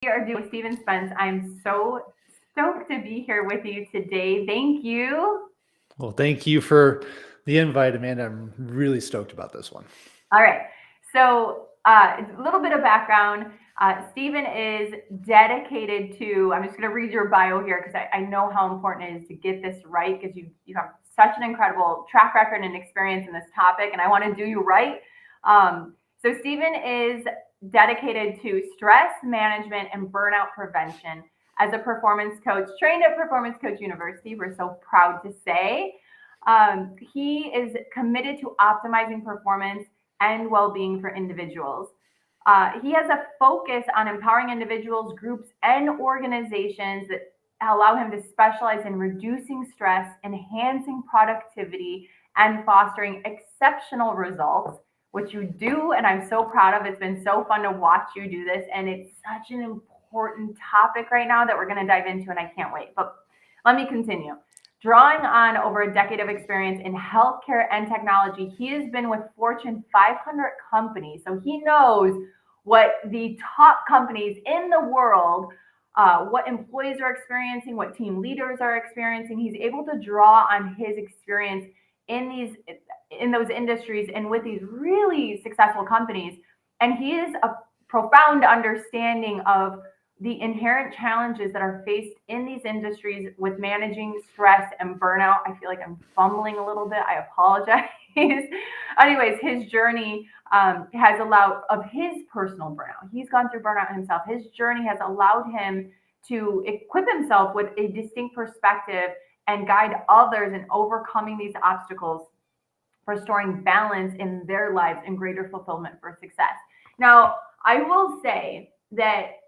We are doing Stephen Spence. I'm so stoked to be here with you today. Thank you. Well, thank you for the invite, Amanda. I'm really stoked about this one. All right. So, a little bit of background. Stephen is dedicated to, I'm just going to read your bio here because I know how important it is to get this right because you have such an incredible track record and experience in this topic, and I want to do you right. So, Stephen is dedicated to stress management and burnout prevention as a performance coach, trained at Performance Coach University. We're so proud to say. He is committed to optimizing performance and well-being for individuals. He has a focus on empowering individuals, groups, and organizations that allow him to specialize in reducing stress, enhancing productivity, and fostering exceptional results, which you do, and I'm so proud of. It's been so fun to watch you do this, and it's such an important topic right now that we're going to dive into, and I can't wait. But let me continue. Drawing on over a decade of experience in healthcare and technology, he has been with Fortune 500 companies. So he knows what the top companies in the world, what employees are experiencing, what team leaders are experiencing. He's able to draw on his experience in those industries and with these really successful companies. And he is a profound understanding of the inherent challenges that are faced in these industries with managing stress and burnout. I feel like I'm fumbling a little bit. I apologize. Anyways, his journey has allowed of his personal burnout. He's gone through burnout himself. His journey has allowed him to equip himself with a distinct perspective and guide others in overcoming these obstacles, restoring balance in their lives and greater fulfillment for success. Now, I will say that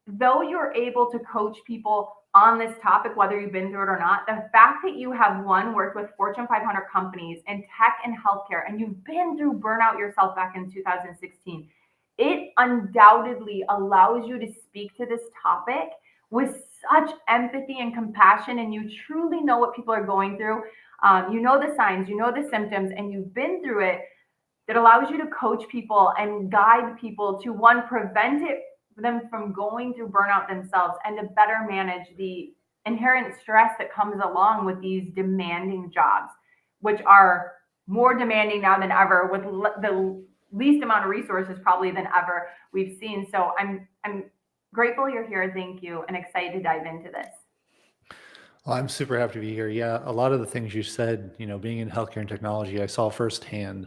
though you're able to coach people on this topic, whether you've been through it or not, the fact that you have worked with Fortune 500 companies in tech and healthcare, and you've been through burnout yourself back in 2016, it undoubtedly allows you to speak to this topic with such empathy and compassion, and you truly know what people are going through. You know the signs, you know the symptoms, and you've been through it. That allows you to coach people and guide people to one, prevent it them from going through burnout themselves and to better manage the inherent stress that comes along with these demanding jobs, which are more demanding now than ever with the least amount of resources probably than ever we've seen. So I'm grateful you're here. Thank you, and excited to dive into this. Well, I'm super happy to be here. Yeah, a lot of the things you said, being in healthcare and technology, I saw firsthand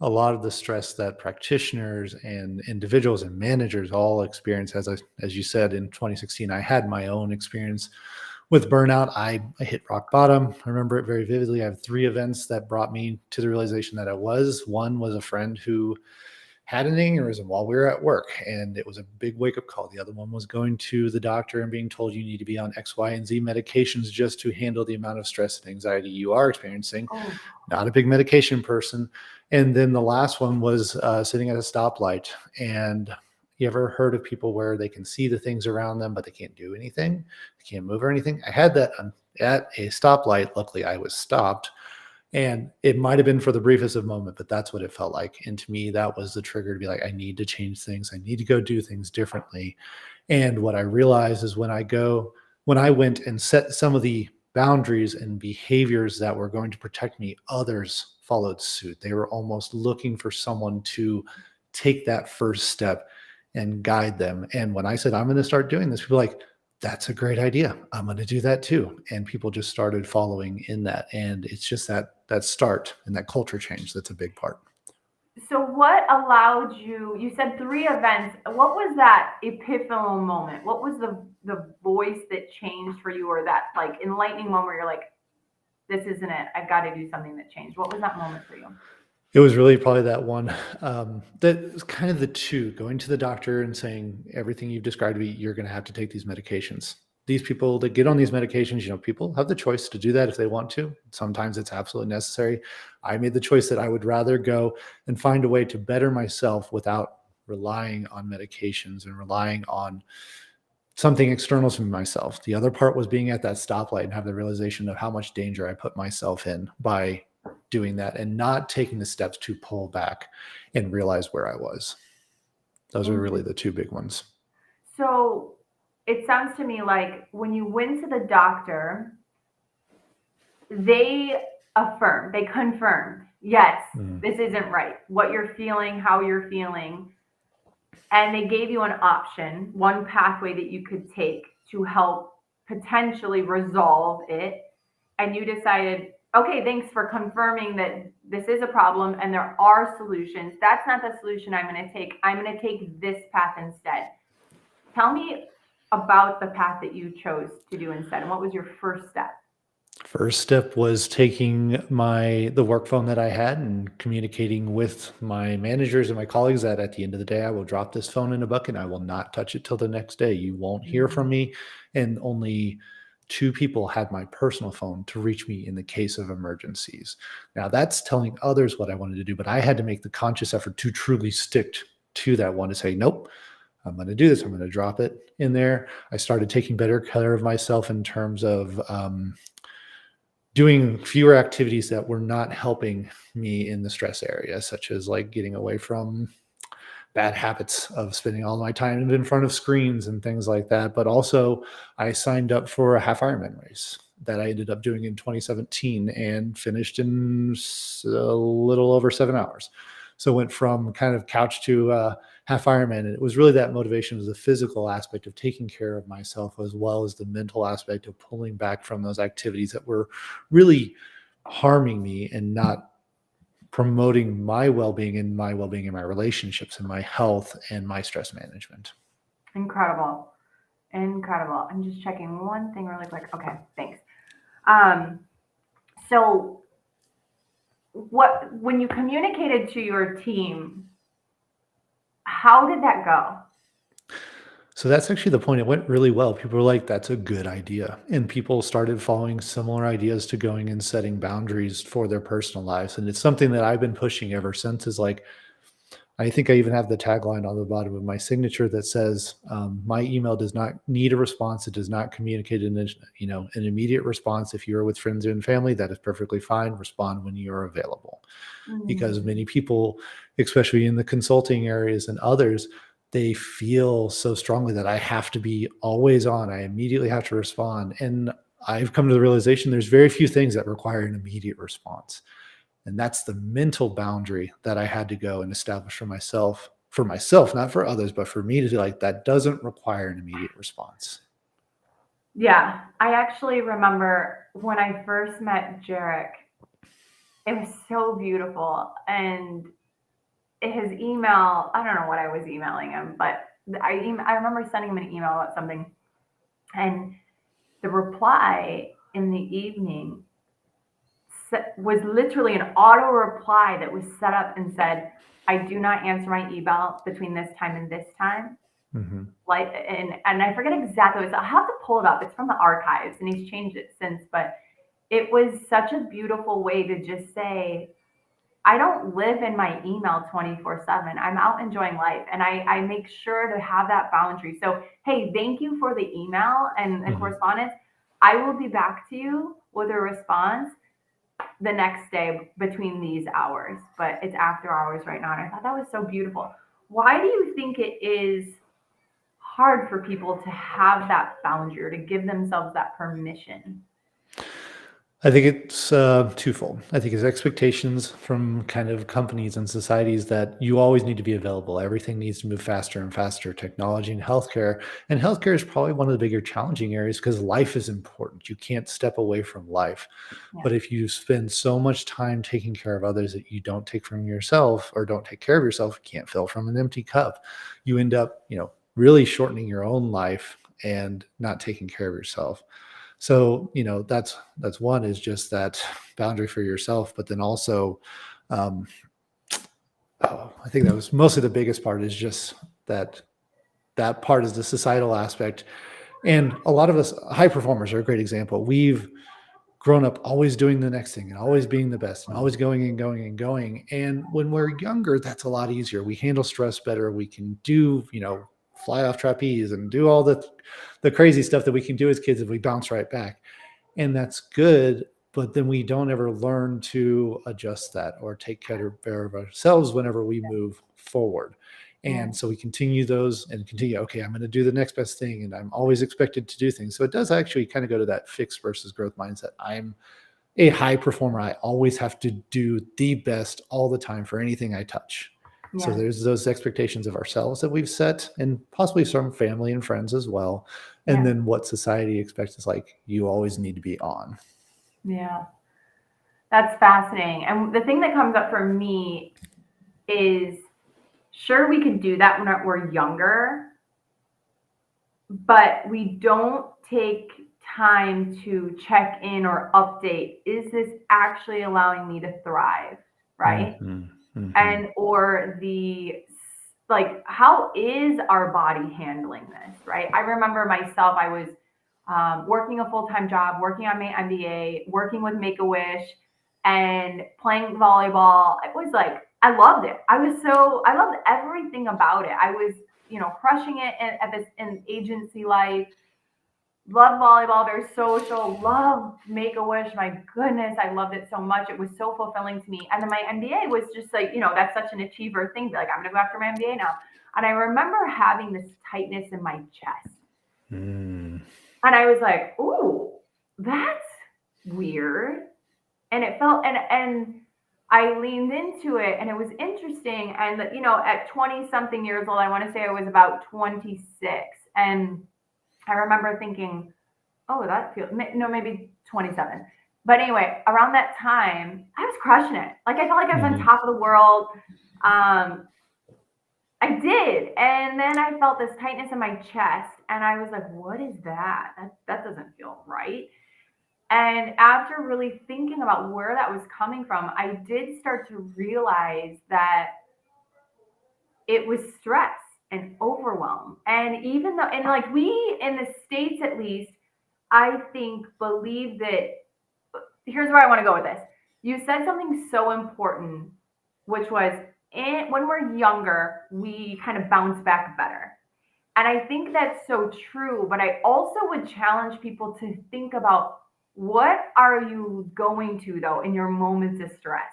a lot of the stress that practitioners and individuals and managers all experience. As you said, in 2016, I had my own experience with burnout. I hit rock bottom. I remember it very vividly. I have three events that brought me to the realization that I was. One was a friend who had an aneurysm while we were at work, and it was a big wake-up call. The other one was going to the doctor and being told you need to be on X, Y, and Z medications just to handle the amount of stress and anxiety you are experiencing. Oh, Not a big medication person. And then the last one was sitting at a stoplight. And you ever heard of people where they can see the things around them, but they can't do anything? They can't move or anything? I had that at a stoplight. Luckily, I was stopped. And it might have been for the briefest of moment, but that's what it felt like. And to me, that was the trigger to be like, I need to change things. I need to go do things differently. And what I realized is when I went and set some of the boundaries and behaviors that were going to protect me, others followed suit. They were almost looking for someone to take that first step and guide them. And when I said, I'm going to start doing this, people were like, that's a great idea. I'm going to do that too. And people just started following in that. And it's just that start and that culture change that's a big part. so what allowed you? You said three events. What was that epiphanal moment? What was the voice that changed for you, or that like enlightening moment where you're like, this isn't it. I've got to do something that changed. What was that moment for you? It was really probably that one. That was kind of the two, going to the doctor and saying everything you've described to me, you're going to have to take these medications. These people that get on these medications, people have the choice to do that if they want to. Sometimes it's absolutely necessary. I made the choice that I would rather go and find a way to better myself without relying on medications and relying on something external to myself. The other part was being at that stoplight and have the realization of how much danger I put myself in by doing that and not taking the steps to pull back and realize where I was. Those are really Interesting. the two big ones. So it sounds to me like when you went to the doctor, they they confirmed, yes, Mm. this isn't right. What you're feeling, how you're feeling, and they gave you an option, one pathway that you could take to help potentially resolve it. And you decided, okay, thanks for confirming that this is a problem and there are solutions. That's not the solution I'm going to take. I'm going to take this path instead. Tell me about the path that you chose to do instead. And what was your first step? First step was taking the work phone that I had and communicating with my managers and my colleagues that at the end of the day, I will drop this phone in a bucket. I will not touch it till the next day. You won't hear from Mm, me. And only two people had my personal phone to reach me in the case of emergencies. Now that's telling others what I wanted to do, but I had to make the conscious effort to truly stick to that one to say, nope, I'm going to do this. I'm going to drop it in there. I started taking better care of myself in terms of, doing fewer activities that were not helping me in the stress area, such as like getting away from bad habits of spending all my time in front of screens and things like that. But also, I signed up for a half Ironman race that I ended up doing in 2017 and finished in a little over 7 hours. So went from kind of couch to half Ironman, and it was really that motivation was the physical aspect of taking care of myself as well as the mental aspect of pulling back from those activities that were really harming me and not promoting my well-being and my well-being in my relationships and my health and my stress management. incredible. Incredible. I'm just checking one thing really quick. Okay, thanks. Um, so what when you communicated to your team, how did that go? So that's actually the point. It went really well. People were like, that's a good idea. And people started following similar ideas to going and setting boundaries for their personal lives. And it's something that I've been pushing ever since is like, I think I even have the tagline on the bottom of my signature that says, "My email does not need a response. It does not communicate an immediate response. If you are with friends and family, that is perfectly fine. Respond when you are available." Because Mm, many people, especially in the consulting areas and others, they feel so strongly that I have to be always on. I immediately have to respond, and I've come to the realization there's very few things that require an immediate response. And that's the mental boundary that I had to go and establish for myself, not for others, but for me to do like that doesn't require an immediate response. yeah, I actually remember when I first met Jarek, it was so beautiful. And his email, I don't know what I was emailing him, but I remember sending him an email about something. And the reply in the evening was literally an auto reply that was set up and said, I do not answer my email between this time and this time. Mhm. Like, and I forget exactly what it was. I'll have to pull it up. It's from the archives and he's changed it since, but it was such a beautiful way to just say, I don't live in my email 24/7. I'm out enjoying life and I make sure to have that boundary. So, hey, thank you for the email and the Mhm. correspondence. I will be back to you with a response the next day between these hours, but it's after hours right now. And I thought that was so beautiful. Why do you think it is hard for people to have that boundary or to give themselves that permission? I think it's twofold. I think it's expectations from kind of companies and societies that you always need to be available. Everything needs to move faster and faster. Technology and healthcare is probably one of the bigger challenging areas because life is important. You can't step away from life. Yeah. But if you spend so much time taking care of others that you don't take from yourself or don't take care of yourself, you can't fill from an empty cup. You end up, really shortening your own life and not taking care of yourself. So, that's one is just that boundary for yourself, but then also, um, I think that was mostly the biggest part is just that that part is the societal aspect. And a lot of us high performers are a great example. We've grown up always doing the next thing and always being the best and always going and going and going. And when we're younger, that's a lot easier. We handle stress better. We can do, fly off trapeze and do all the crazy stuff that we can do as kids if we bounce right back. And that's good, but then we don't ever learn to adjust that or take care of ourselves whenever we move forward. Yeah. And so we continue those and continue, okay, I'm going to do the next best thing. And I'm always expected to do things. So it does actually kind of go to that fixed versus growth mindset. I'm a high performer. I always have to do the best all the time for anything I touch. So Yeah. there's those expectations of ourselves that we've set, and possibly some family and friends as well. And Yeah. then what society expects is like, you always need to be on. Yeah. That's fascinating. And the thing that comes up for me is sure, we can do that when we're younger, but we don't take time to check in or update. Is this actually allowing me to thrive? Right. Hmm. Hmm. And or like, how is our body handling this? Right. I remember myself, I was working a full-time job, working on my MBA, working with Make-A-Wish, and playing volleyball. It was like, I loved it. I loved everything about it. I was, crushing it at this in agency life. Love volleyball, very social, love Make-A-Wish. My goodness, I loved it so much. It was so fulfilling to me. And then my MBA was just like, that's such an achiever thing. Like, I'm going to go after my MBA now. And I remember having this tightness in my chest. Mm. And I was like, ooh, that's weird. And it felt, and I leaned into it, and it was interesting. And, at 20 something years old, I want to say I was about 26. And I remember thinking, oh, that feels, no, maybe 27. But anyway, around that time, I was crushing it. Like, I felt like I was on Mhm. top of the world. I did. And then I felt this tightness in my chest, and I was like, what is that? That doesn't feel right. And after really thinking about where that was coming from, I did start to realize that it was stress and overwhelm. And even though, and like, we in the States at least, I think, believe that, here's where I want to go with this. You said something so important, which was, when we're younger, we kind of bounce back better. And I think that's so true. But I also would challenge people to think about, what are you going to, though, in your moments of stress?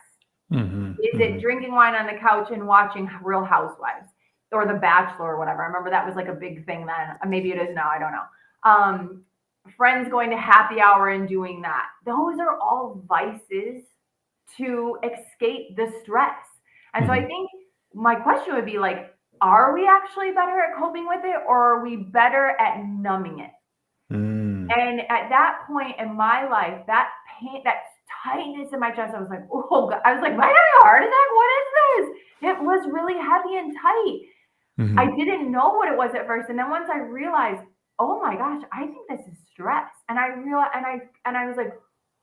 Mhm. Is it Mhm. drinking wine on the couch and watching Real Housewives or The Bachelor or whatever? I remember that was like a big thing then. Maybe it is now. I don't know. Friends going to happy hour and doing that. Those are all vices to escape the stress. And so I Mhm. think my question would be like, are we actually better at coping with it, or are we better at numbing it? Mm. And at that point in my life, that pain, that tightness in my chest, I was like, oh God. I was like, am I having a heart attack? What is this? It was really heavy and tight. I Mhm. didn't know what it was at first. And then once I realized, oh my gosh, I think this is stress. And I realized, and I was like,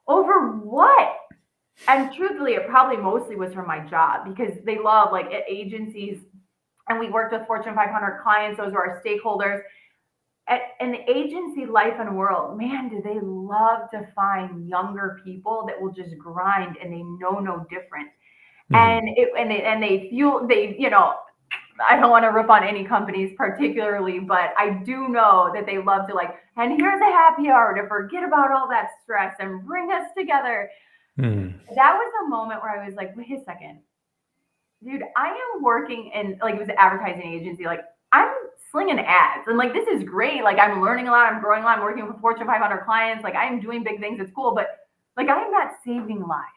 over what? And truthfully, it probably mostly was from my job, because they love, like, at agencies, and we worked with Fortune 500 clients. Those were our stakeholders. At an agency life and world, man, do they love to find younger people that will just grind, and they know no different. Mhm. And they feel, I don't want to rip on any companies particularly, but I do know that they love to, like, and here's a happy hour to forget about all that stress and bring us together. Mhm. That was the moment where I was like, wait a second, dude, I am working in, like, it was an advertising agency. Like, I'm slinging ads, and like, this is great. Like, I'm learning a lot, I'm growing a lot, I'm working with Fortune 500 clients. Like, I'm doing big things. It's cool, but like, I'm not saving lives.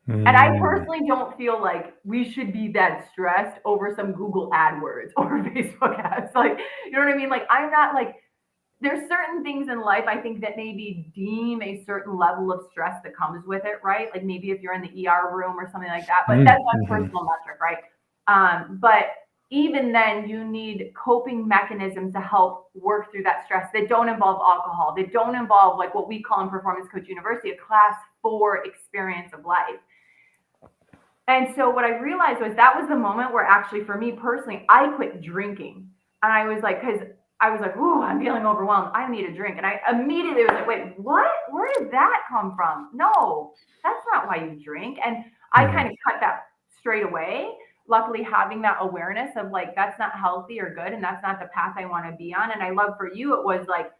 And I Mm. personally don't feel like we should be that stressed over some Google AdWords or Facebook ads. Like, you know what I mean? Like, I'm not like, there's certain things in life, I think, that maybe deem a certain level of stress that comes with it, right? Like, maybe if you're in the ER room or something like that, but that's Mhm. not a Mhm. personal metric, right? But even then, you need coping mechanisms to help work through that stress that don't involve alcohol, that don't involve, like, what we call in Performance Coach University, a class 4 experience of life. And so what I realized was, that was the moment where, actually, for me personally, I quit drinking. And I was like, because I was like, ooh, I'm feeling overwhelmed. I need a drink. And I immediately was like, wait, what? Where did that come from? No, that's not why you drink. And I kind Mhm. of cut that straight away. Luckily, having that awareness of, like, that's not healthy or good, and that's not the path I want to be on. And I love, for you, it was like,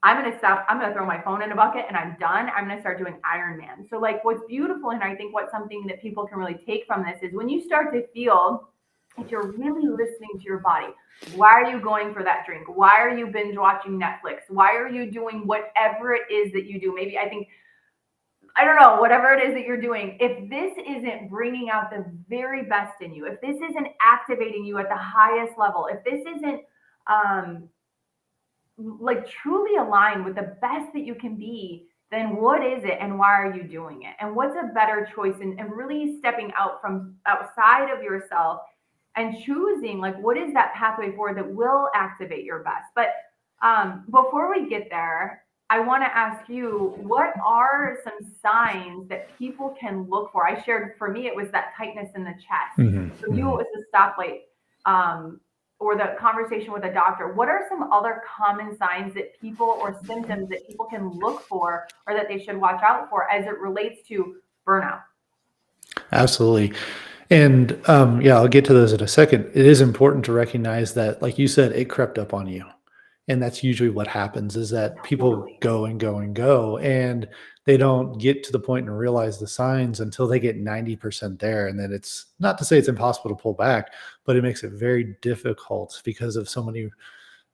I'm going to stop. I'm going to throw my phone in a bucket, and I'm done. I'm going to start doing Ironman. So, like, what's beautiful, and I think what's something that people can really take from this is, when you start to feel if you're really listening to your body, why are you going for that drink? Why are you binge watching Netflix? Why are you doing whatever it is that you do? Maybe I think, I don't know, whatever it is that you're doing, if this isn't bringing out the very best in you, if this isn't activating you at the highest level, if this isn't um, like truly aligned with the best that you can be, then what is it and why are you doing it? And what's a better choice? And really stepping out from outside of yourself and choosing like what is that pathway forward that will activate your best. But before we get there, I want to ask you, what are some signs that people can look for? I shared, for me, it was that tightness in the chest. Hmm. For you, it was the stoplight. Um, or the conversation with a doctor, what are some other common signs that people or symptoms that people can look for or that they should watch out for as it relates to burnout? Absolutely. And yeah, I'll get to those in a second. It is important to recognize that, like you said, it crept up on you. And that's usually what happens is that people Totally. go and go and go, and they don't get to the point and realize the signs until they get 90% there. And then it's not to say it's impossible to pull back, but it makes it very difficult because of so many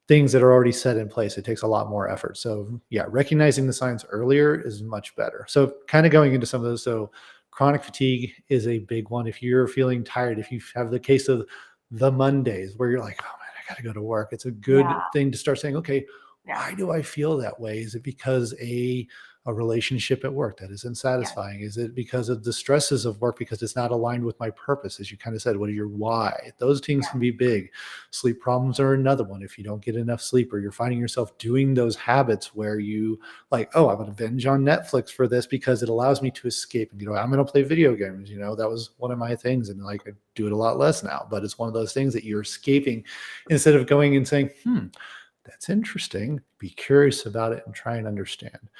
things that are already set in place. It takes a lot more effort. So, yeah, recognizing the signs earlier is much better. So, kind of going into some of those. So, chronic fatigue is a big one. If you're feeling tired, if you have the case of the Mondays where you're like, oh man, I got to go to work, it's a Yeah. good thing to start saying, okay, Yeah. why do I feel that way? Is it because a relationship at work that isn't Yes. satisfying? Is it because of the stresses of work because it's not aligned with my purpose? As you kind of said, what are your why? Those things can Yeah. be big. Sleep problems are another one. If you don't get enough sleep or you're finding yourself doing those habits where you like, oh, I'm going to binge on Netflix for this because it allows me to escape and I'm going to play video games. That was one of my things. And like, I do it a lot less now, but it's one of those things that you're escaping instead of going and saying, that's interesting. Be curious about it and try and understand.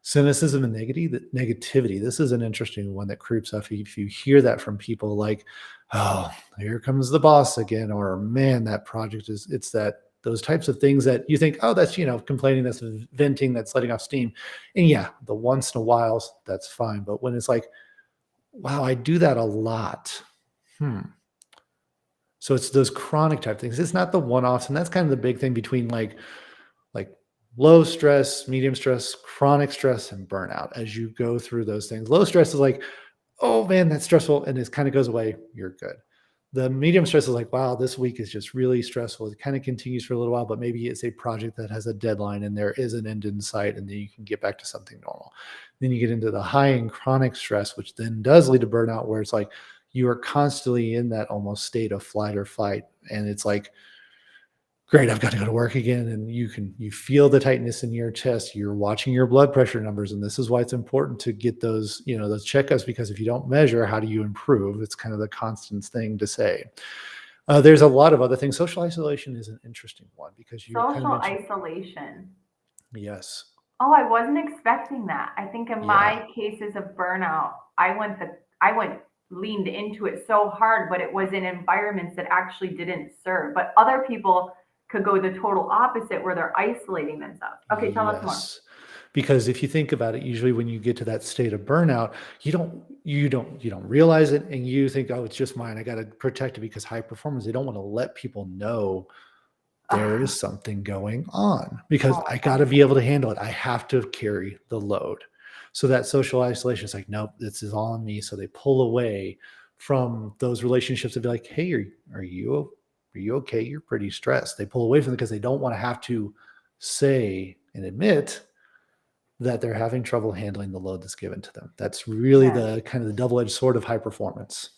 Cynicism and negativity. This is an interesting one that creeps up. If you hear that from people like, oh, here comes the boss again, or man, that project it's that those types of things that you think, oh, that's, complaining, that's venting, that's letting off steam. And yeah, the once in a while, that's fine. But when it's like, wow, I do that a lot. Hmm. So it's those chronic type things. It's not the one-offs. And that's kind of the big thing between like low stress, medium stress, chronic stress, and burnout as you go through those things. Low stress is like, oh man, that's stressful. And it kind of goes away. You're good. The medium stress is like, wow, this week is just really stressful. It kind of continues for a little while, but maybe it's a project that has a deadline and there is an end in sight, and then you can get back to something normal. Then you get into the high and chronic stress, which then does lead to burnout, where it's like you are constantly in that almost state of flight or fight. And it's like, great, I've got to go to work again. And you feel the tightness in your chest. You're watching your blood pressure numbers. And this is why it's important to get those checkups, because if you don't measure, how do you improve? It's kind of the constant thing to say. There's a lot of other things. Social isolation is an interesting one because you kind of Social mentioned, isolation. yes. Oh, I wasn't expecting that. I think in Yeah. my cases of burnout, I went leaned into it so hard, but it was in environments that actually didn't serve. But other people could go the total opposite where they're isolating themselves. Okay, tell us more. Yes. Because if you think about it, usually when you get to that state of burnout, you don't realize it, and you think, oh, it's just mine. I got to protect it because high performers, they don't want to let people know there Ugh, is something going on because oh I my got to be able to handle it. I have to carry the load. So that social isolation is like, nope, this is all on me. So they pull away from those relationships and be like, hey, are you okay? You're pretty stressed. They pull away from it because they don't want to have to say and admit that they're having trouble handling the load that's given to them. That's really God. the kind of the double-edged sword of high performance.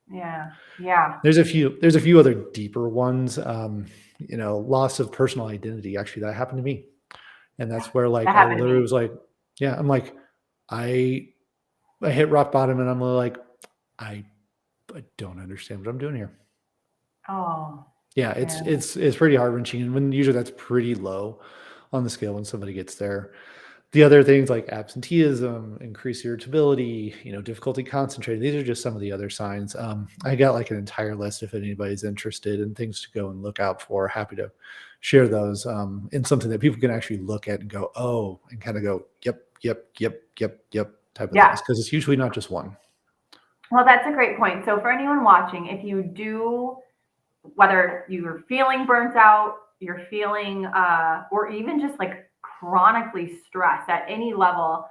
Yeah. Yeah. There's a few other deeper ones. Loss of personal identity. Actually, that happened to me, and Yeah. that's where That like I happened to literally me. was like, yeah, I'm like, I I hit rock bottom, and I'm like, I I don't understand what I'm doing here. Oh, Yeah, it's yeah. it's it's pretty heart wrenching, and when usually that's pretty low on the scale when somebody gets there. The other things like absenteeism, increased irritability, difficulty concentrating. These are just some of the other signs. I got like an entire list if anybody's interested in things to go and look out for. Happy to share those in something that people can actually look at and go, oh, and kind of go, yep, yep, yep, yep, yep, type of Yeah. things. Because it's usually not just one. Well, that's a great point. So for anyone watching, if you do whether you're feeling burnt out, you're feeling, or even just like chronically stressed at any level,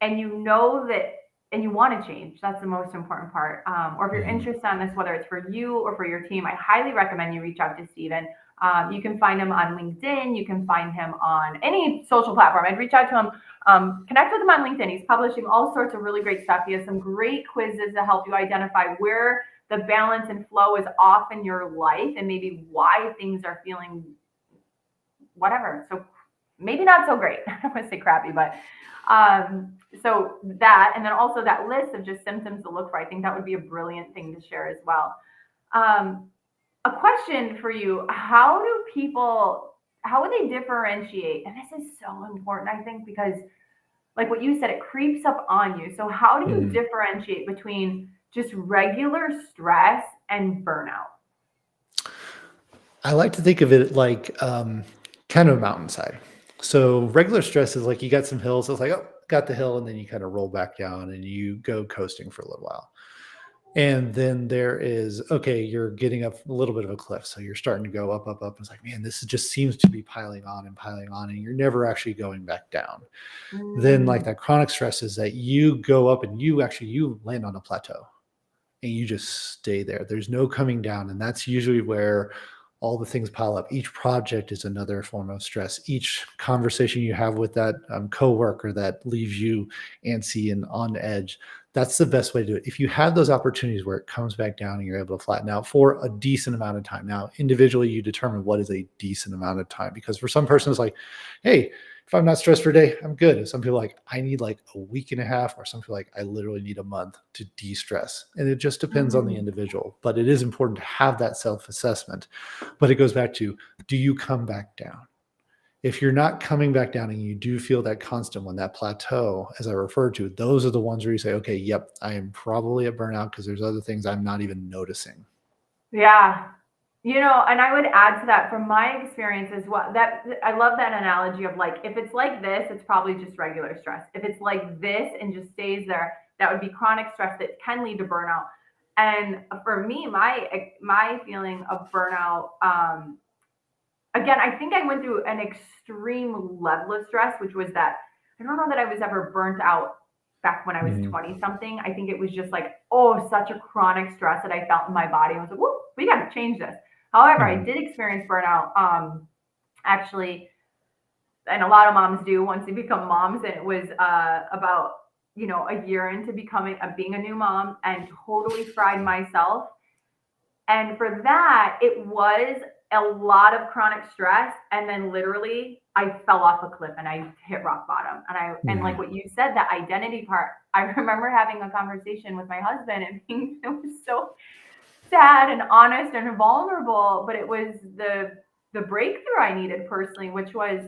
and you know that, and you want to change, that's the most important part. Or if you're Mhm. interested in this, whether it's for you or for your team, I highly recommend you reach out to Steven. You can find him on LinkedIn. You can find him on any social platform. I'd reach out to him, connect with him on LinkedIn. He's publishing all sorts of really great stuff. He has some great quizzes to help you identify where the balance and flow is off in your life and maybe why things are feeling whatever. So maybe not so great. I don't want to say crappy, but so that, and then also that list of just symptoms to look for, I think that would be a brilliant thing to share as well. A question for you: how do people, how would they differentiate? And this is so important, I think, because like what you said, it creeps up on you. So how do you Mhm. differentiate between just regular stress and burnout? I like to think of it like kind of a mountainside. So regular stress is like you got some hills. It's like, oh, got the hill, and then you kind of roll back down and you go coasting for a little while. And then there is, okay, you're getting up a little bit of a cliff. So you're starting to go up, up, up. It's like, man, just seems to be piling on, and you're never actually going back down. Then, like Mm, that chronic stress is that you go up and you land on a plateau and you just stay there. There's no coming down. And that's usually where all the things pile up. Each project is another form of stress. Each conversation you have with that coworker that leaves you antsy and on edge, that's the best way to do it. If you have those opportunities where it comes back down and you're able to flatten out for a decent amount of time. Now, individually, you determine what is a decent amount of time, because for some person, it's like, hey, if I'm not stressed for a day, I'm good. And some people are like, I need like a week and a half, or some people are like, I literally need a month to de-stress. And it just depends on the mm. individual. But it is important to have that self-assessment. But it goes back to, do you come back down? If you're not coming back down and you do feel that constant one, that plateau, as I referred to, those are the ones where you say, okay, yep, I am probably at burnout because there's other things I'm not even noticing. Yeah. And I would add to that from my experience as well. That I love that analogy of like, if it's like this, it's probably just regular stress. If it's like this and just stays there, that would be chronic stress that can lead to burnout. And for me, my feeling of burnout, again, I think I went through an extreme level of stress, which was that I don't know that I was ever burnt out back when I was Mhm. 20 something. I think it was just like, oh, such a chronic stress that I felt in my body. I was like, whoa, we got to change this. However, I Mhm. did experience burnout, actually, and a lot of moms do once they become moms. And it was about, a year into being a new mom, and totally fried myself. And for that, it was a lot of chronic stress. And then literally I fell off a cliff and I hit rock bottom. And like Mhm. what you said, that identity part, I remember having a conversation with my husband and being, it was so sad and honest and vulnerable, but it was the breakthrough I needed personally, which was,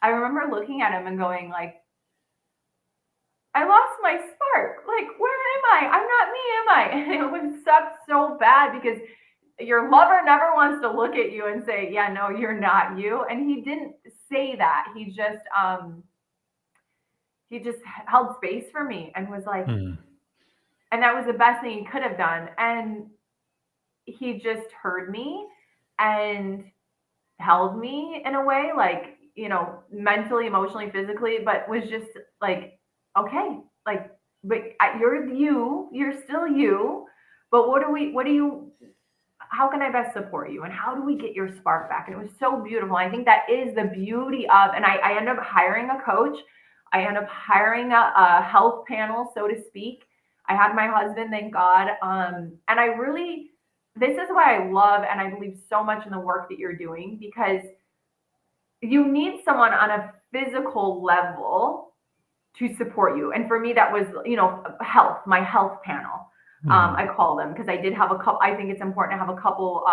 I remember looking at him and going like, I lost my spark. Like, where am I? I'm not me, am I? And it was sucked so bad because your lover never wants to look at you and say, yeah, no, you're not you. And he didn't say that. He just held space for me and was like, Mhm. and that was the best thing he could have done. And he just heard me and held me in a way, like, mentally, emotionally, physically, but was just like, okay, like, but you're you, you're still you. But what do you, how can I best support you? And how do we get your spark back? And it was so beautiful. I think that is the beauty of, and I ended up hiring a coach. I ended up hiring a health panel, so to speak. I had my husband, thank God. And I really, this is why I love and I believe so much in the work that you're doing, because you need someone on a physical level to support you. And for me, that was, health, my health panel. Mhm. I call them because I did have a couple, I think it's important to have a couple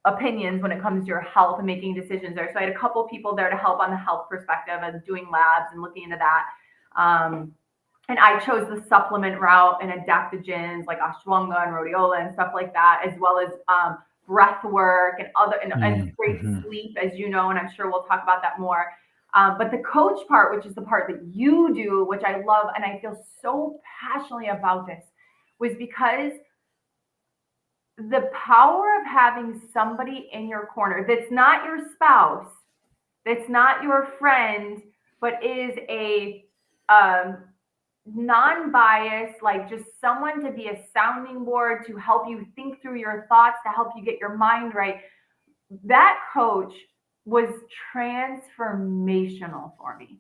opinions when it comes to your health and making decisions there. So I had a couple people there to help on the health perspective and doing labs and looking into that. And I chose the supplement route and adaptogens like ashwagandha and rhodiola and stuff like that, as well as breath work and other and Mhm. great Mhm. sleep, as you know, and I'm sure we'll talk about that more. But the coach part, which is the part that you do, which I love, and I feel so passionately about this, was because the power of having somebody in your corner that's not your spouse, that's not your friend, but is a um, non-biased, like just someone to be a sounding board to help you think through your thoughts, to help you get your mind right. That coach was transformational for me.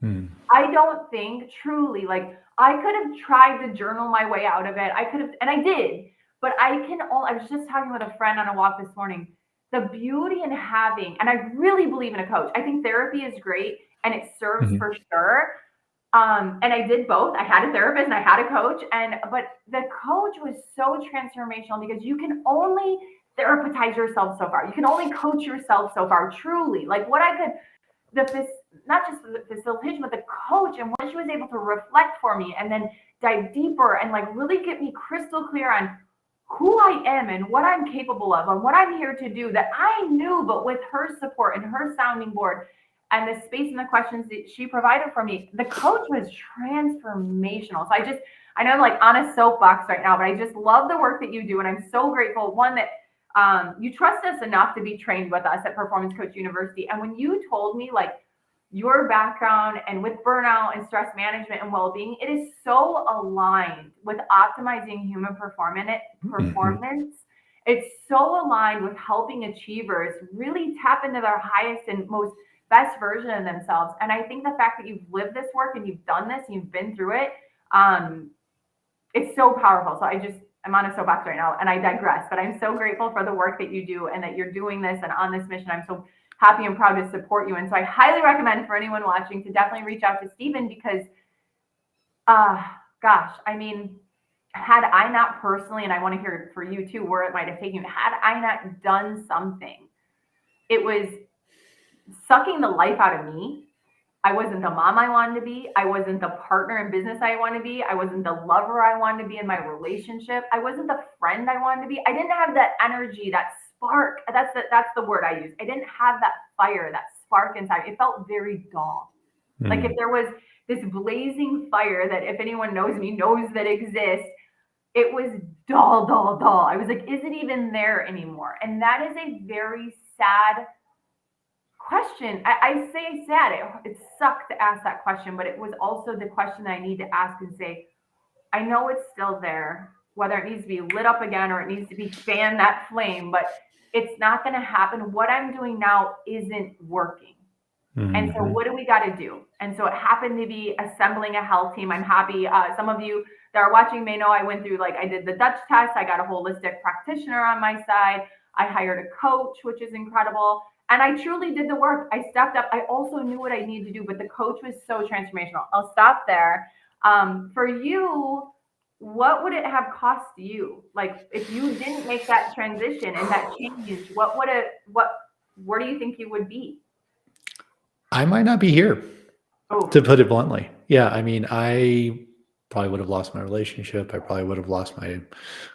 I don't think truly, like, I could have tried to journal my way out of it. I could have, and I did, but I was just talking with a friend on a walk this morning. The beauty in having, and I really believe in a coach. I think therapy is great and it serves for sure. And I did both. I had a therapist and I had a coach, but the coach was so transformational because you can only therapeutize yourself so far. You can only coach yourself so far, truly. Like what I could, not just the facilitation, but the coach and what she was able to reflect for me and then dive deeper and like really get me crystal clear on who I am and what I'm capable of and what I'm here to do that I knew, but with her support and her sounding board and the space and the questions that she provided for me, the coach was transformational. So I know I'm like on a soapbox right now, but I just love the work that you do. And I'm so grateful, one, that you trust us enough to be trained with us at Performance Coach University. And when you told me like your background and with burnout and stress management and well-being, it is so aligned with optimizing human performance. It's so aligned with helping achievers really tap into their highest and most best version of themselves. And I think the fact that you've lived this work and you've done this and you've been through it, it's so powerful. So I'm on a soapbox right now and I digress, but I'm so grateful for the work that you do and that you're doing this and on this mission. I'm so happy and proud to support you. And so I highly recommend for anyone watching to definitely reach out to Stephen because, gosh, I mean, had I not personally, and I want to hear for you too, where it might have taken you, had I not done something, it was sucking the life out of me. I wasn't the mom I wanted to be. I wasn't the partner in business I wanted to be. I wasn't the lover I wanted to be in my relationship. I wasn't the friend I wanted to be. I didn't have that energy, that spark. That's the word I use. I didn't have that fire, that spark inside. It felt very dull. Like if there was this blazing fire that if anyone knows me knows that exists, it was dull, dull, dull. I was like, is it even there anymore? And that is a very sad question. I say sad. It sucked to ask that question, but it was also the question that I need to ask and say, I know it's still there, whether it needs to be lit up again or it needs to be fan that flame, but it's not going to happen. What I'm doing now isn't working. And so what do we got to do? And so it happened to be assembling a health team. I'm happy. Some of you that are watching may know I went through, like I did the Dutch test. I got a holistic practitioner on my side. I hired a coach, which is incredible. And I truly did the work. I stepped up. I also knew what I needed to do, but the coach was so transformational. I'll stop there. For you, what would it have cost you? Like if you didn't make that transition and that change, where do you think you would be? I might not be here, Oh, to put it bluntly. Yeah, I mean, I probably would have lost my relationship. I probably would have lost my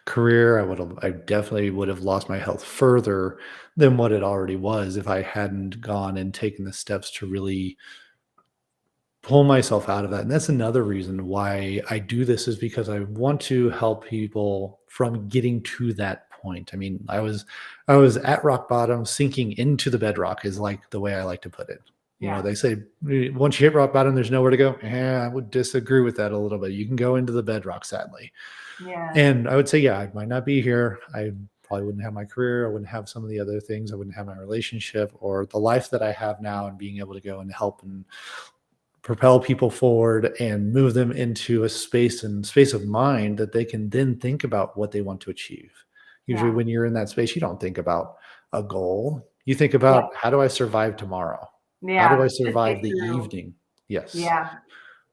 career. I definitely would have lost my health further than what it already was if I hadn't gone and taken the steps to really pull myself out of that. And that's another reason why I do this is because I want to help people from getting to that point. I mean, I was at rock bottom, sinking into the bedrock is like the way I like to put it. You know, yeah. they say once you hit rock bottom, there's nowhere to go. I would disagree with that a little bit. You can go into the bedrock, sadly. Yeah. And I would say, yeah, I might not be here. I probably wouldn't have my career. I wouldn't have some of the other things. I wouldn't have my relationship or the life that I have now and being able to go and help and propel people forward and move them into a space of mind that they can then think about what they want to achieve. Usually Yeah. when you're in that space, you don't think about a goal. You think Yeah. about how do I survive tomorrow? How do I Yeah. Just survive get the through. evening? Yes. Yeah.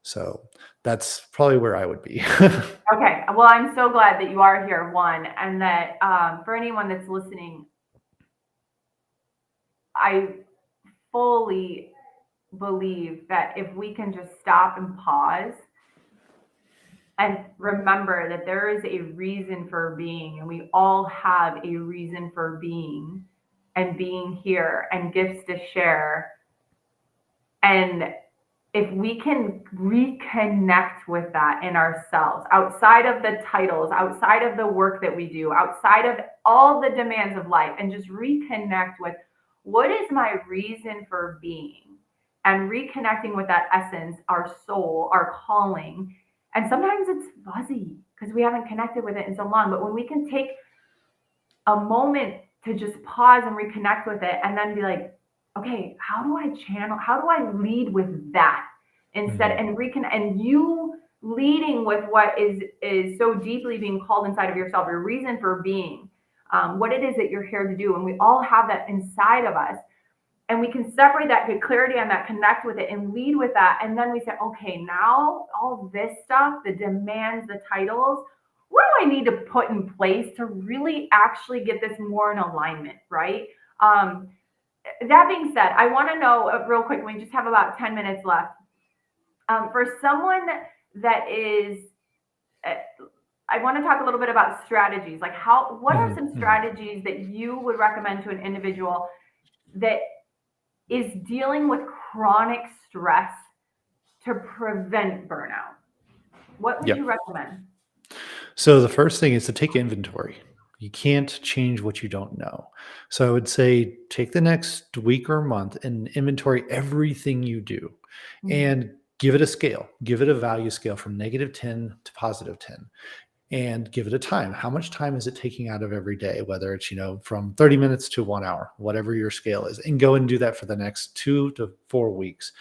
So that's probably where I would be. Okay. Well, I'm so glad that you are here, one, and that for anyone that's listening, I fully believe that if we can just stop and pause and remember that there is a reason for being, and we all have a reason for being and being here and gifts to share. And if we can reconnect with that in ourselves, outside of the titles, outside of the work that we do, outside of all the demands of life, and just reconnect with what is my reason for being, and reconnecting with that essence, our soul, our calling. And sometimes it's fuzzy because we haven't connected with it in so long. But when we can take a moment to just pause and reconnect with it and then be like, okay, how do I channel, how do I lead with that instead, Mhm. and and you leading with what is so deeply being called inside of yourself, your reason for being, what it is that you're here to do. And we all have that inside of us, and we can separate that, get clarity on that, connect with it, and lead with that. And then we say, okay, now all this stuff, the demands, the titles, what do I need to put in place to really actually get this more in alignment, right? Um, that being said, I want to know real quick, we just have about 10 minutes left. For someone that is, uh, I want to talk a little bit about strategies. Like, what are Mhm. some Mhm. strategies that you would recommend to an individual that is dealing with chronic stress to prevent burnout? What would you Yep. recommend? So the first thing is to take inventory. You can't change what you don't know. So I would say take the next week or month and inventory everything you do Mm, and give it a scale, give it a value scale from -10 to +10, and give it a time. How much time is it taking out of every day, whether it's, from 30 minutes to 1 hour, whatever your scale is, and go and do that for the next 2 to 4 weeks.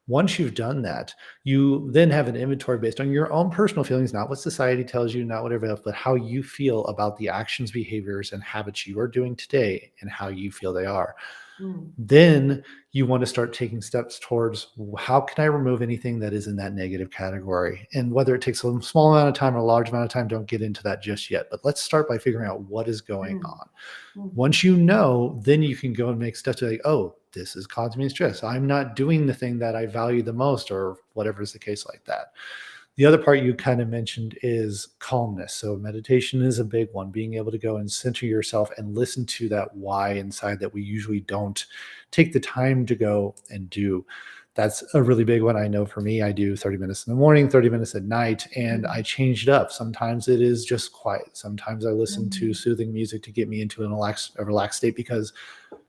Once you've done that, you then have an inventory based on your own personal feelings, not what society tells you, not whatever else, but how you feel about the actions, behaviors, and habits you are doing today and how you feel they are. mm, Then you want to start taking steps towards how can I remove anything that is in that negative category? And whether it takes a small amount of time or a large amount of time, don't get into that just yet. But let's start by figuring out what is going mm, on. mhm, Once you know, then you can go and make steps to like, oh, this is causing me stress. I'm not doing the thing that I value the most, or whatever is the case like that. The other part you kind of mentioned is calmness. So meditation is a big one, being able to go and center yourself and listen to that why inside that we usually don't take the time to go and do. That's a really big one. I know for me, I do 30 minutes in the morning, 30 minutes at night, and I mm, change it up. Sometimes it is just quiet. Sometimes I listen to mm, soothing music to get me into a relaxed state because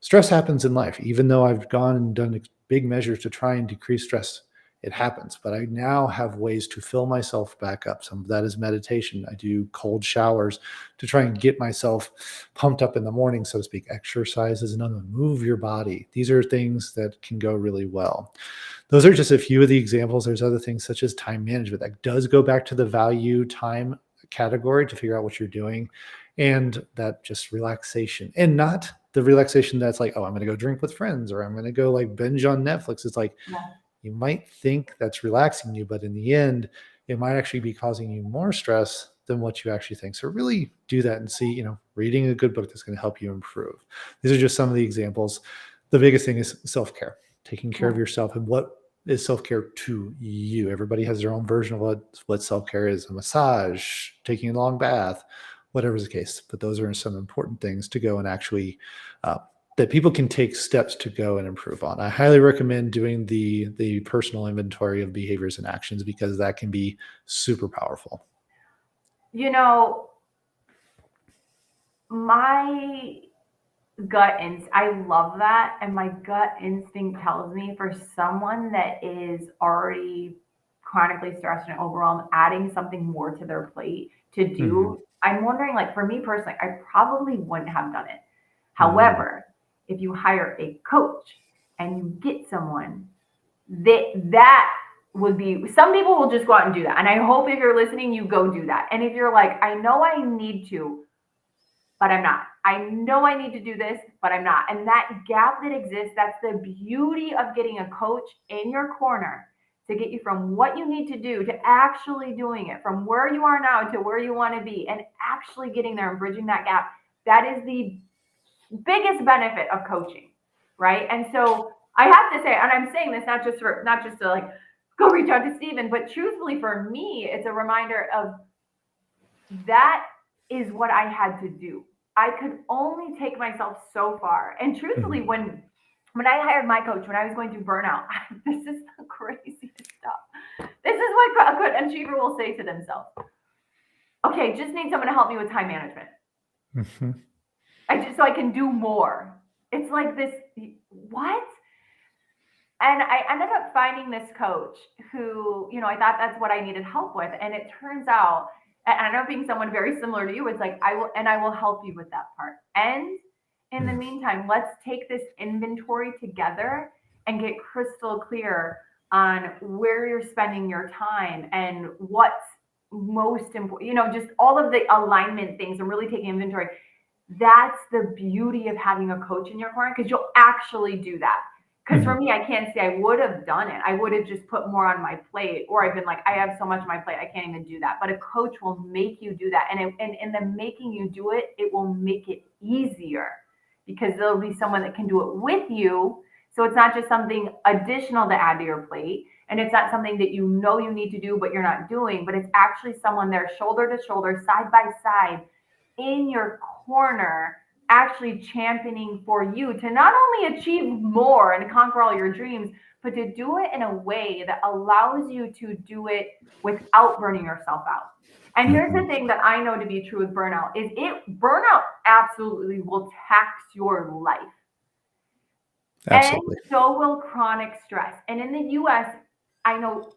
stress happens in life. Even though I've gone and done big measures to try and decrease stress, it happens. But I now have ways to fill myself back up. Some of that is meditation. I do cold showers to try and get myself pumped up in the morning, so to speak. Exercise is another one. Move your body. These are things that can go really well. Those are just a few of the examples. There's other things such as time management that does go back to the value time category to figure out what you're doing, and that just relaxation, and not the relaxation that's like, oh, I'm going to go drink with friends or I'm going to go like binge on Netflix. It's like yeah, you might think that's relaxing you, but in the end, it might actually be causing you more stress than what you actually think. So really do that and see, reading a good book that's going to help you improve. These are just some of the examples. The biggest thing is self-care, taking care of yeah. yourself, and what is self-care to you. Everybody has their own version of what self-care is: a massage, taking a long bath, whatever's the case. But those are some important things to go and actually uh, that people can take steps to go and improve on. I highly recommend doing the personal inventory of behaviors and actions because that can be super powerful. You know, my I love that. And my gut instinct tells me, for someone that is already chronically stressed and overwhelmed, adding something more to their plate to Mhm. do, I'm wondering, like, for me personally, I probably wouldn't have done it. Mhm. However, if you hire a coach and you get someone that would be, some people will just go out and do that. And I hope if you're listening, you go do that. And if you're like, I know I need to, but I'm not. I know I need to do this, but I'm not. And that gap that exists, that's the beauty of getting a coach in your corner to get you from what you need to do to actually doing it, from where you are now to where you want to be, and actually getting there and bridging that gap. That is the biggest benefit of coaching, right? And so I have to say, and I'm saying this not just to like go reach out to Stephen, but truthfully for me, it's a reminder of that is what I had to do. I could only take myself so far. And truthfully, Mhm. when I hired my coach, when I was going through burnout, this is the craziest. achiever will say to themselves, okay, just need someone to help me with time management. Mhm. So I can do more. It's like this, what? And I ended up finding this coach who, I thought that's what I needed help with. And it turns out, and I know being someone very similar to you, it's like, I will help you with that part. And in the Mm. meantime, let's take this inventory together and get crystal clear on where you're spending your time and what's most important, just all of the alignment things and really taking inventory. That's the beauty of having a coach in your corner, because you'll actually do that. Because for Mhm. me, I can't say I would have done it. I would have just put more on my plate, or I've been like, I have so much on my plate, I can't even do that. But a coach will make you do that. And in the making you do it, it will make it easier, because there'll be someone that can do it with you. So it's not just something additional to add to your plate. And it's not something that you need to do, but you're not doing. But it's actually someone there, shoulder to shoulder, side by side, in your corner, actually championing for you to not only achieve more and conquer all your dreams, but to do it in a way that allows you to do it without burning yourself out. And here's the Mhm. thing that I know to be true with burnout is burnout absolutely will tax your life. And Absolutely. so will chronic stress. And in the US, I know,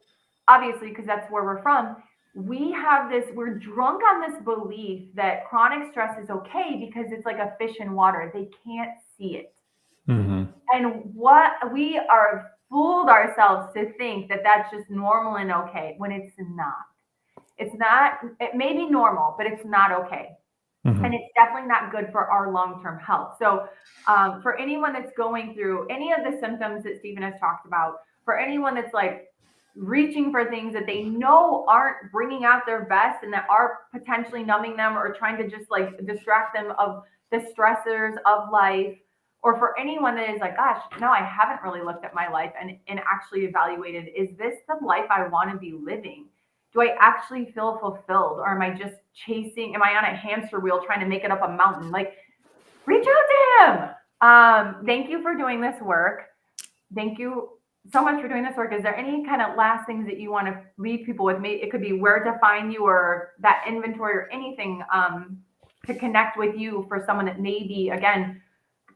obviously, because that's where we're from, we're drunk on this belief that chronic stress is okay because it's like a fish in water. They can't see it. Mhm. And what we are fooled ourselves to think that that's just normal and okay, when it's not. It's not, it may be normal, but it's not okay. And Mhm. it's definitely not good for our long-term health. So for anyone that's going through any of the symptoms that Stephen has talked about, for anyone that's like reaching for things that they know aren't bringing out their best and that are potentially numbing them or trying to just like distract them of the stressors of life, or for anyone that is like, gosh, no, I haven't really looked at my life and actually evaluated, is this the life I want to be living? Do I actually feel fulfilled, or am I just am I on a hamster wheel trying to make it up a mountain? Like, reach out to him. Thank you for doing this work. Thank you so much for doing this work. Is there any kind of last things that you want to leave people with? Maybe it could be where to find you, or that inventory, or anything to connect with you for someone that may be, again,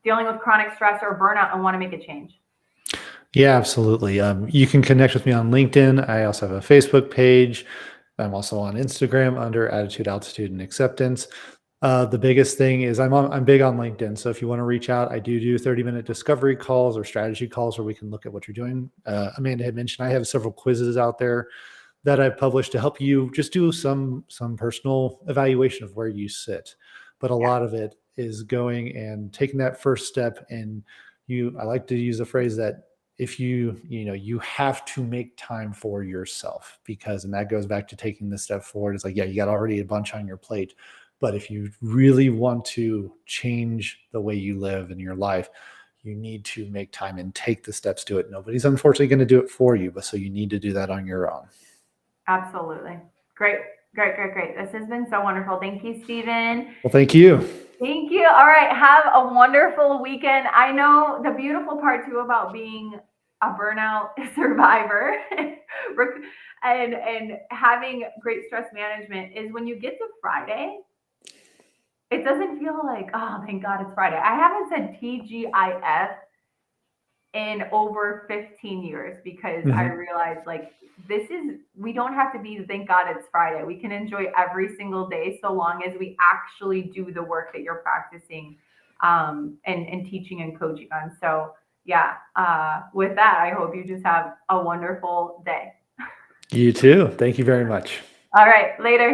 dealing with chronic stress or burnout and want to make a change. Yeah, absolutely. You can connect with me on LinkedIn. I also have a Facebook page. I'm also on Instagram under Attitude, Altitude, and Acceptance. The biggest thing is I'm big on LinkedIn. So if you want to reach out, I do 30-minute discovery calls or strategy calls where we can look at what you're doing. Amanda had mentioned I have several quizzes out there that I've published to help you just do some personal evaluation of where you sit. But a Yeah, lot of it is going and taking that first step. And I like to use the phrase that if you have to make time for yourself, and that goes back to taking the step forward. It's like, yeah, you got already a bunch on your plate, but if you really want to change the way you live in your life, you need to make time and take the steps to it. Nobody's unfortunately going to do it for you, but so you need to do that on your own. absolutely. Great, great, great, great. This has been so wonderful. Thank you, Stephen. Well, thank you. Thank you. All right. Have a wonderful weekend. I know the beautiful part too about being a burnout survivor and having great stress management is when you get to Friday, it doesn't feel like, oh, thank God it's Friday. I haven't said TGIF in over 15 years, because I Mhm. realized like we don't have to be, thank God it's Friday. We can enjoy every single day so long as we actually do the work that you're practicing and teaching and coaching on. So yeah, with that, I hope you just have a wonderful day. You too. Thank you very much. All right, later.